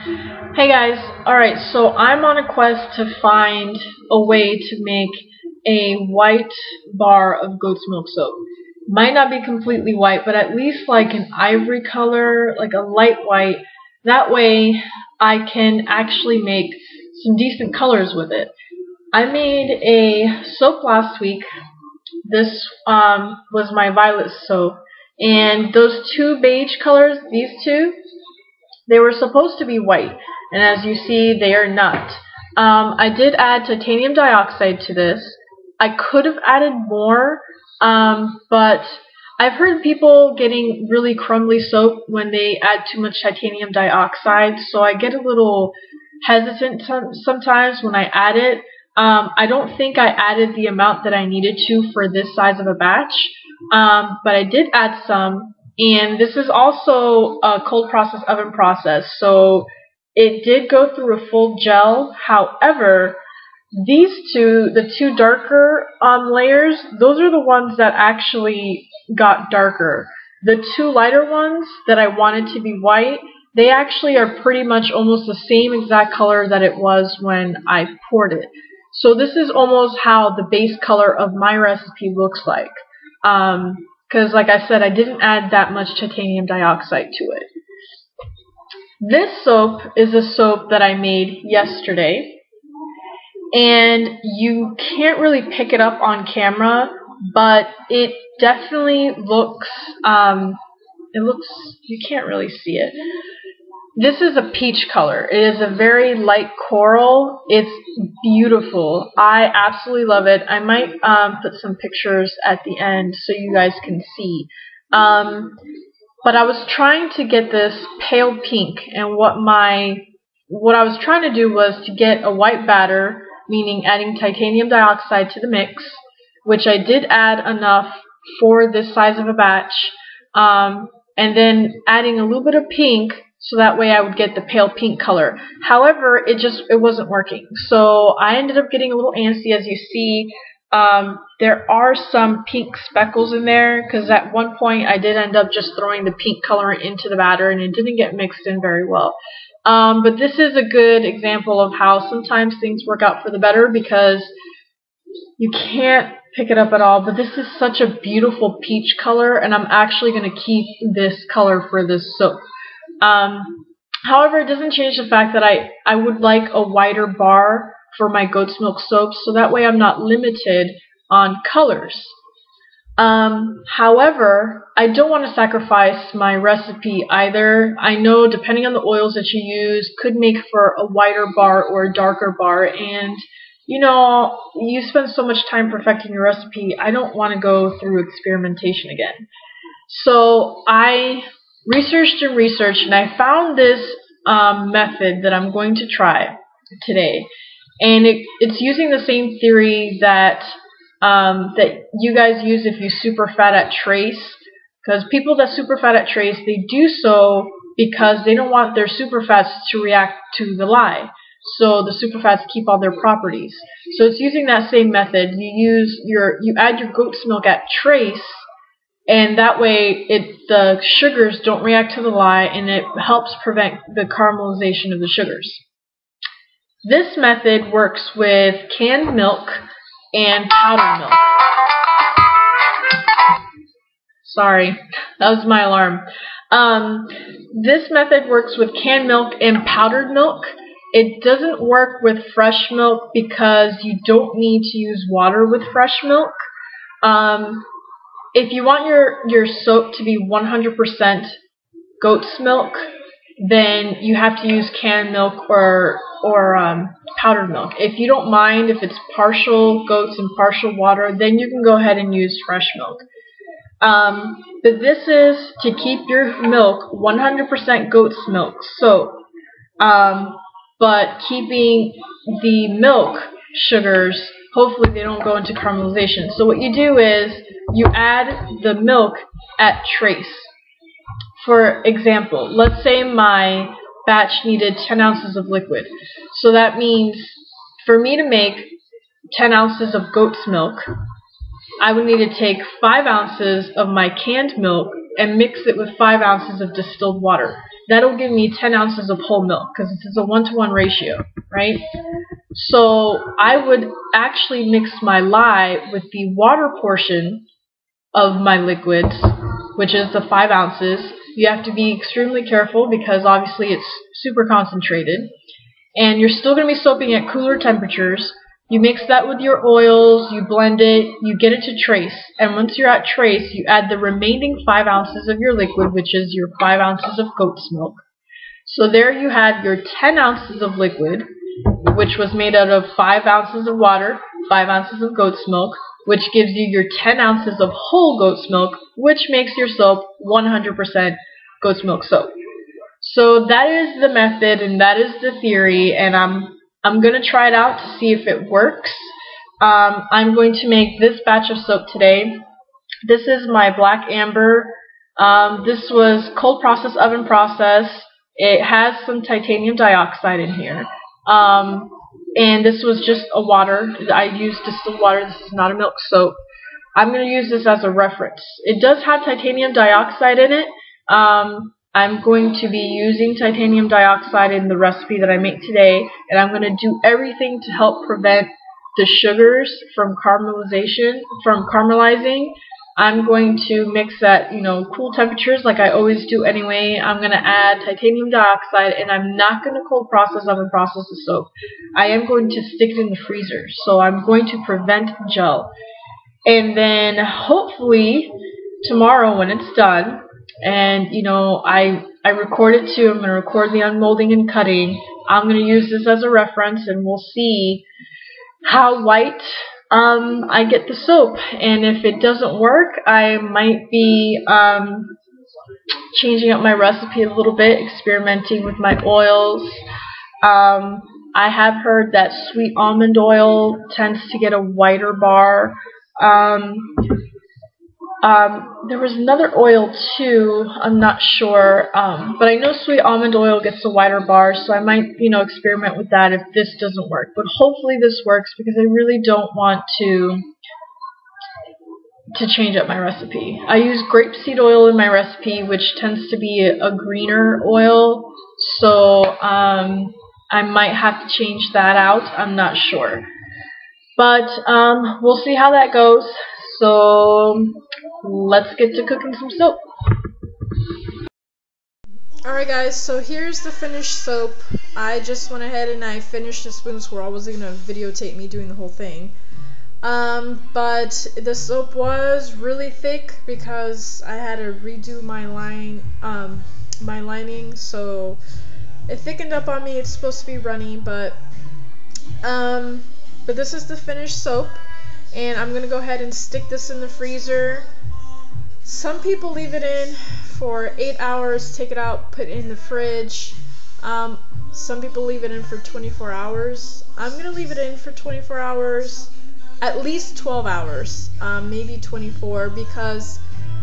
Hey guys, alright, so I'm on a quest to find a way to make a white bar of goat's milk soap. Might not be completely white, but at least like an ivory color, like a light white. That way I can actually make some decent colors with it. I made a soap last week. This was my violet soap. And those two beige colors, these two, they were supposed to be white, and as you see, they are not. I did add titanium dioxide to this. I could have added more, but I've heard people getting really crumbly soap when they add too much titanium dioxide, so I get a little hesitant sometimes when I add it. I don't think I added the amount that I needed to for this size of a batch, but I did add some. And this is also a cold process oven process, so it did go through a full gel. However, these two, the two darker layers, those are the ones that actually got darker. The two lighter ones that I wanted to be white, they actually are pretty much almost the same exact color that it was when I poured it. So this is almost how the base color of my recipe looks like. Because like I said, I didn't add that much titanium dioxide to it. This soap is a soap that I made yesterday, and you can't really pick it up on camera, but it definitely looks, you can't really see it. This is a peach color. It is a very light coral. It's beautiful. I absolutely love it. I might put some pictures at the end so you guys can see. But I was trying to get this pale pink, and what I was trying to do was to get a white batter, meaning adding titanium dioxide to the mix, which I did add enough for this size of a batch, and then adding a little bit of pink, so that way I would get the pale pink color. However, it wasn't working. So I ended up getting a little antsy. As you see, there are some pink speckles in there, because at one point I did end up just throwing the pink color into the batter and it didn't get mixed in very well. But this is a good example of how sometimes things work out for the better, because you can't pick it up at all. But this is such a beautiful peach color, and I'm actually going to keep this color for this soap. However, it doesn't change the fact that I would like a wider bar for my goat's milk soaps, so that way I'm not limited on colors. However, I don't want to sacrifice my recipe either. I know depending on the oils that you use could make for a wider bar or a darker bar, and you know, you spend so much time perfecting your recipe, I don't want to go through experimentation again. So I researched and researched, and I found this method that I'm going to try today, and it's using the same theory that you guys use if you super fat at trace. Because people that super fat at trace, they do so because they don't want their super fats to react to the lye, so the super fats keep all their properties. So it's using that same method. You add your goat's milk at trace, and that way the sugars don't react to the lye, and it helps prevent the caramelization of the sugars. This method works with canned milk and powdered milk. Sorry, that was my alarm. This method works with canned milk and powdered milk. It doesn't work with fresh milk because you don't need to use water with fresh milk. If you want your soap to be 100% goat's milk, then you have to use canned milk or powdered milk. If you don't mind if it's partial goats and partial water, then you can go ahead and use fresh milk. But this is to keep your milk 100% goat's milk soap, but keeping the milk sugars, hopefully they don't go into caramelization. So what you do is you add the milk at trace. For example, let's say my batch needed 10 ounces of liquid. So that means for me to make 10 ounces of goat's milk, I would need to take 5 ounces of my canned milk and mix it with 5 ounces of distilled water. that'll give me 10 ounces of whole milk because this is a 1-to-1 ratio, right? So I would actually mix my lye with the water portion of my liquids, which is the 5 ounces. You have to be extremely careful because obviously it's super concentrated. And you're still going to be soaping at cooler temperatures. You mix that with your oils, you blend it, you get it to trace. And once you're at trace, you add the remaining 5 ounces of your liquid, which is your 5 ounces of goat's milk. So there you had your 10 ounces of liquid, which was made out of 5 ounces of water, 5 ounces of goat's milk, which gives you your 10 ounces of whole goat's milk, which makes your soap 100% goat's milk soap. So that is the method and that is the theory, and I'm going to try it out to see if it works. I'm going to make this batch of soap today. This is my black amber. This was cold process, oven process. It has some titanium dioxide in here. And this was just a water. I used distilled water. This is not a milk soap. I'm going to use this as a reference. It does have titanium dioxide in it. I'm going to be using titanium dioxide in the recipe that I make today, and I'm going to do everything to help prevent the sugars from caramelizing. I'm going to mix at, cool temperatures like I always do anyway. I'm going to add titanium dioxide, and I'm not going to cold process, oven process the soap. I am going to stick it in the freezer, so I'm going to prevent gel. And then hopefully tomorrow when it's done, and I record it too. I'm going to record the unmolding and cutting. I'm going to use this as a reference, and we'll see how white I get the soap. And if it doesn't work, I might be changing up my recipe a little bit, experimenting with my oils. I have heard that sweet almond oil tends to get a whiter bar. There was another oil too, I'm not sure, but I know sweet almond oil gets a whiter bar, so I might, experiment with that if this doesn't work. But hopefully this works because I really don't want to change up my recipe. I use grapeseed oil in my recipe, which tends to be a greener oil, so I might have to change that out. I'm not sure. But we'll see how that goes. So let's get to cooking some soap. Alright guys, so here's the finished soap. I just went ahead and I finished the spoon swirl. I wasn't going to videotape me doing the whole thing. But the soap was really thick because I had to redo my lining, so it thickened up on me. It's supposed to be runny, but this is the finished soap. And I'm going to go ahead and stick this in the freezer. Some people leave it in for 8 hours, take it out, put it in the fridge. Some people leave it in for 24 hours. I'm going to leave it in for 24 hours, at least 12 hours, maybe 24, because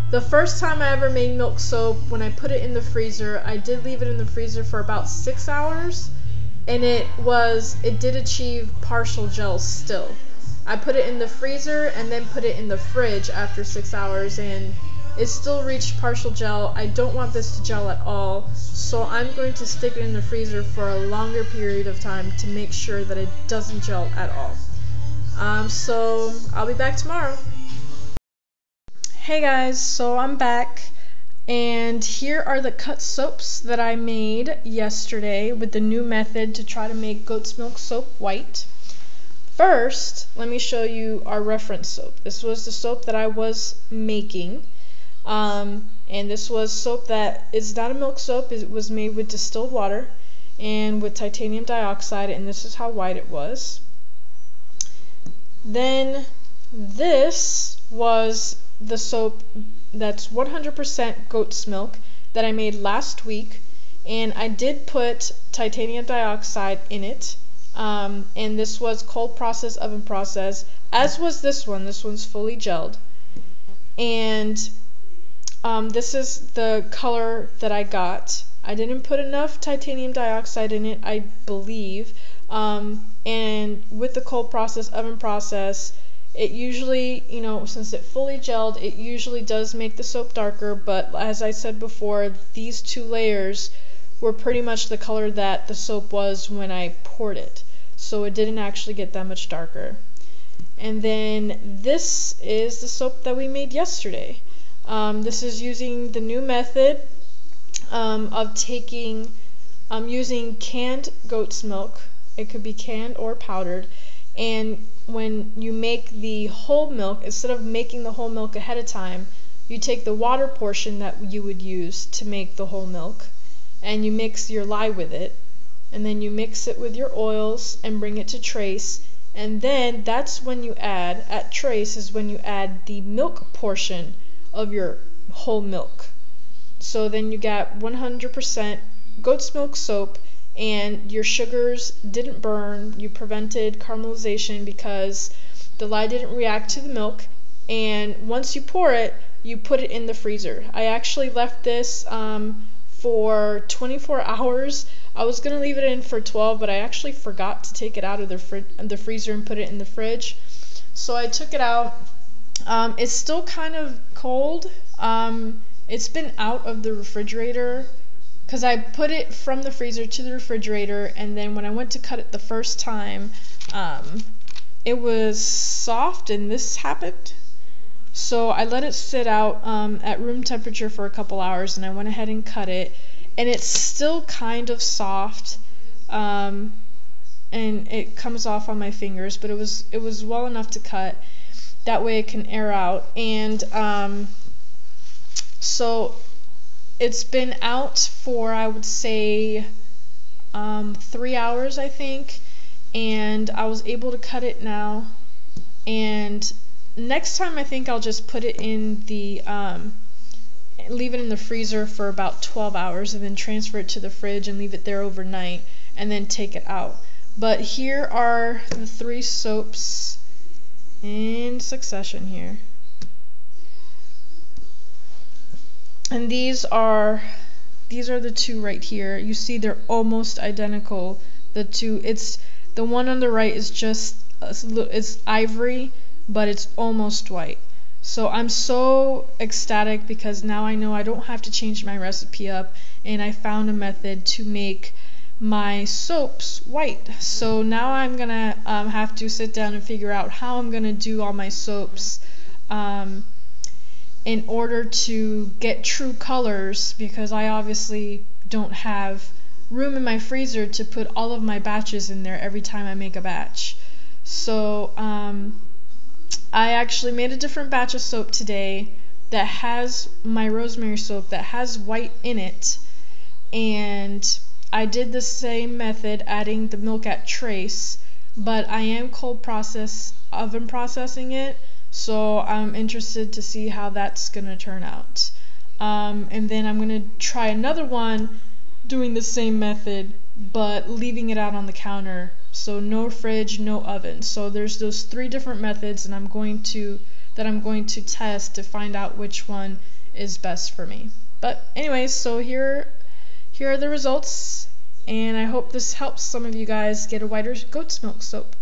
the first time I ever made milk soap, when I put it in the freezer, I did leave it in the freezer for about 6 hours, and it did achieve partial gel still. I put it in the freezer and then put it in the fridge after 6 hours, and it still reached partial gel. I don't want this to gel at all, so I'm going to stick it in the freezer for a longer period of time to make sure that it doesn't gel at all. So I'll be back tomorrow. Hey guys, so I'm back, and here are the cut soaps that I made yesterday with the new method to try to make goat's milk soap white. First, let me show you our reference soap. This was the soap that I was making, and this was soap that is not a milk soap. It was made with distilled water and with titanium dioxide, and this is how white it was. Then this was the soap that's 100% goat's milk that I made last week, and I did put titanium dioxide in it. And this was cold process, oven process, as was this one. This one's fully gelled. And this is the color that I got. I didn't put enough titanium dioxide in it, I believe. And with the cold process, oven process, it usually, since it fully gelled, it usually does make the soap darker. But as I said before, these two layers were pretty much the color that the soap was when I poured it. So it didn't actually get that much darker. And then this is the soap that we made yesterday. This is using the new method of using canned goat's milk. It could be canned or powdered. And when you make the whole milk, instead of making the whole milk ahead of time, you take the water portion that you would use to make the whole milk, and you mix your lye with it, and then you mix it with your oils and bring it to trace, and then that's when you add, at trace is when you add the milk portion of your whole milk. So then you got 100% goat's milk soap, and your sugars didn't burn. You prevented caramelization because the lye didn't react to the milk, and once you pour it, you put it in the freezer. I actually left this for 24 hours. I was going to leave it in for 12, but I actually forgot to take it out of the freezer and put it in the fridge. So I took it out. It's still kind of cold. It's been out of the refrigerator because I put it from the freezer to the refrigerator, and then when I went to cut it the first time, it was soft and this happened. So I let it sit out at room temperature for a couple hours, and I went ahead and cut it, and it's still kind of soft, and it comes off on my fingers, but it was well enough to cut. That way it can air out. And so it's been out for, I would say, 3 hours, I think, and I was able to cut it now. And next time I think I'll just put it in the leave it in the freezer for about 12 hours and then transfer it to the fridge and leave it there overnight and then take it out. But here are the 3 soaps in succession here. And these are the 2 right here. You see they're almost identical. It's the one on the right is just it's ivory, but it's almost white. So I'm so ecstatic because now I know I don't have to change my recipe up, and I found a method to make my soaps white. So now I'm gonna have to sit down and figure out how I'm gonna do all my soaps in order to get true colors, because I obviously don't have room in my freezer to put all of my batches in there every time I make a batch. So I actually made a different batch of soap today that has my rosemary soap that has white in it, and I did the same method, adding the milk at trace, but I am oven processing it, so I'm interested to see how that's gonna turn out. And then I'm gonna try another one doing the same method but leaving it out on the counter, so no fridge, no oven. So there's those 3 different methods, and I'm going to test to find out which one is best for me. But anyways, so here are the results, and I hope this helps some of you guys get a whiter goat's milk soap.